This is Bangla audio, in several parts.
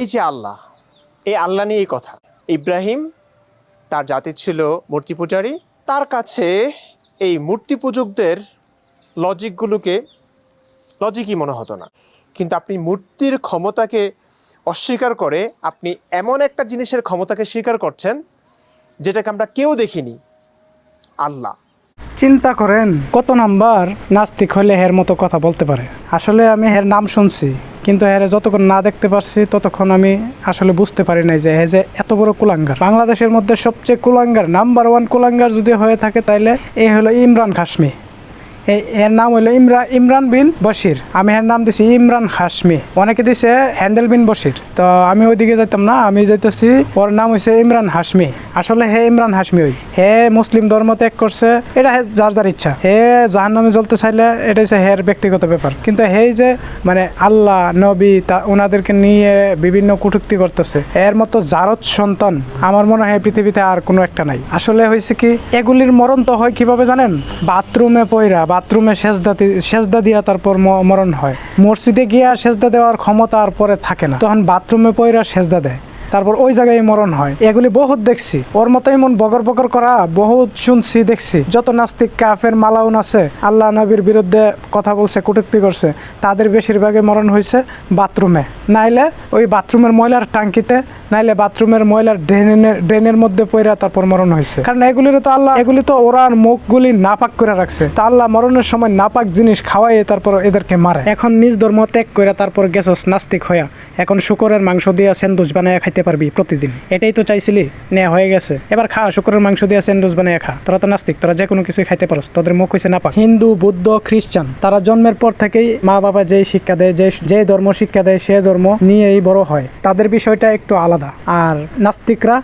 এই যে আল্লাহ, এই আল্লাহ নিয়েই কথা। ইব্রাহিম তার জাতি ছিল মূর্তি পূজারী। তার কাছে এই মূর্তি পূজকদের লজিকগুলোকে লজিকই মনে হতো না। কিন্তু আপনি মূর্তির ক্ষমতাকে অস্বীকার করে আপনি এমন একটা জিনিসের ক্ষমতাকে স্বীকার করছেন যেটাকে আমরা কেউ দেখিনি, আল্লাহ। চিন্তা করেন কত নাম্বার নাস্তিক হলে হের মতো কথা বলতে পারে। আসলে আমি হের নাম শুনছি, কিন্তু হেরে যতক্ষণ না দেখতে পারছি ততক্ষণ আমি আসলে বুঝতে পারি নাই যে হে যে এত বড় কুলাঙ্গার। বাংলাদেশের মধ্যে সবচেয়ে কুলাঙ্গার নাম্বার 1 কুলাঙ্গার যদি হয়ে থাকে তাইলে এ হলো ইমরান হাশমি। এর নাম হলো ইমরান বিন বশির। আমি এর নাম দিছি ইমরান হাশমি, অনেকে দিছে হ্যান্ডেল বিন বশির। তো আমি ওইদিকে যাইতাম না, আমি যাইতেছি ওর নাম হয়েছে ইমরান হাশমি। আসলে হে ইমরান হাশমি ওই হে মুসলিম ধর্ম ত্যাগ করছে, এটা হে যার যার ইচ্ছা। হে জাহান্নামে জ্বলতে চাইলে এটা হচ্ছে হের ব্যক্তিগত ব্যাপার। কিন্তু হেই যে মানে আল্লাহ নবী তা ওনাদেরকে নিয়ে বিভিন্ন কটূক্তি করতেছে, এর মতো জারদ সন্তান আমার মনে হয় পৃথিবীতে আর কোনো একটা নাই। আসলে হয়েছে কি, এগুলির মরণ তো হয় কিভাবে জানেন? বাথরুমে পয়রা, বাথরুমে সেজদা দিয়া তারপর মরণ হয়। মসজিদে গিয়া সেজদা দেওয়ার ক্ষমতা আর পরে থাকে না, তখন বাথরুমে পয়রা সেজদা দেয়, তারপর ওই জায়গায় মরণ হয়। এগুলি বহুত দেখছি, ওর মতো এমন বগর বগর করা বহুত শুনছি দেখছি। যত নাস্তিক কাফের মালাউন আছে, আল্লাহ নবীর বিরুদ্ধে কথা বলছে, কটূক্তি করছে, তাদের বেশিরভাগই মরণ হয়েছে বাথরুমে, নাইলে ওই বাথরুমের ময়লার টাঙ্কিতে, নাইলে বাথরুমের ময়লার ড্রেনের মধ্যে পড়া তারপর মরণ হয়েছে। কারণ এগুলি তো ওরার মুখগুলি নাপাক করে রাখছে, তা আল্লাহ মরণের সময় নাপাক জিনিস খাওয়াইয়ে তারপর এদেরকে মারে। এখন নিজ ধর্ম ত্যাগ করে তারপর গেছস নাস্তিক হইয়া, এখন শুকরের মাংস দিয়ে স্যান্ডউইচ বানায় খাইতে পারবি প্রতিদিন। এটাই তো চাইছিলি, নেওয়া হয়ে গেছে, এবার খা শুকরের মাংস দিয়ে স্যান্ডউইচ বানায় খা। তোরা তো নাস্তিক, তোরা যে কোনো কিছুই খাইতে পারস, তোদের মুখ হয়েছে নাপাক। হিন্দু, বৌদ্ধ, খ্রিস্টান তারা জন্মের পর থেকেই মা বাবা যেই শিক্ষা দেয়, যে ধর্ম শিক্ষা দেয়, সে ধর্ম নিয়েই বড় হয়। তাদের বিষয়টা একটু আলাদা। আর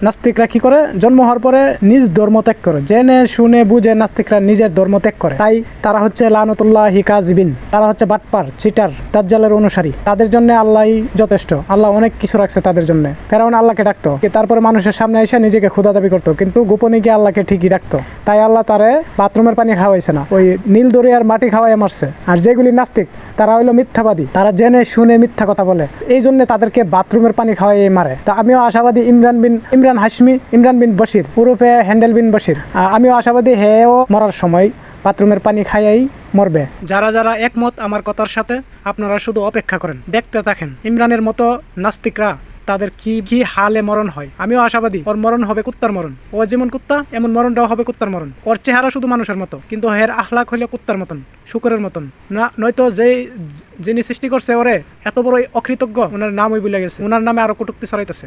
নাস্তিকরা কি করে? জন্ম হওয়ার পরে নিজ ধর্ম ত্যাগ করে, জেনে শুনে বুঝে নাস্তিকরা নিজের ধর্ম ত্যাগ করে। তাই তারা হচ্ছে লানতুল্লাহি কাযিবিন, তারা হচ্ছে বাটপার, চিটার, দাজ্জালের অনুসারী। তাদের জন্য আল্লাহই যথেষ্ট। আল্লাহ অনেক কিছু রাখছে তাদের জন্য। ফেরাউন আল্লাহকে ডাকতো, তারপরে মানুষের সামনে এসে নিজেকে খোদা দাবি করতো, কিন্তু গোপনে গিয়ে আল্লাহকে ঠিকই ডাকতো। তাই আল্লাহ তারে বাথরুমের পানি খাওয়াইছে না, ওই নীল দরিয়ার মাটি খাওয়াই মারছে। আর যেগুলি নাস্তিক তারা হইলো মিথ্যাবাদী, তারা জেনে শুনে মিথ্যা কথা বলে, এই জন্য তাদেরকে বাথরুমের পানি খাওয়াই মারে। তা আমিও আশাবাদী ইমরান হাশমি, ইমরান বিন বশির ওরফে হ্যান্ডেল বিন বশির, আমিও আশাবাদী হেও মরার সময় বাথরুমের পানি খাইয়াই মরবে। যারা যারা একমত আমার কথার সাথে, আপনারা শুধু অপেক্ষা করেন, দেখতে থাকেন ইমরানের মতো নাস্তিকরা তাদের কি হালে মরণ হয়। আমিও আশাবাদী ওর মরণ হবে কুত্তার মরণ। ও যেমন কুত্তা, এমন মরণটাও হবে কুত্তার মরণ। ওর চেহারা শুধু মানুষের মতো, কিন্তু এর আখলাক হইলে কুত্তার মতন, শুকরের মতন না। নয়তো যিনি সৃষ্টি করছে ওরে, এত বড় অকৃতজ্ঞ, ওনার নাম ওই ভুলে গেছে, ওনার নামে আরো কটূক্তি ছড়াইতেছে।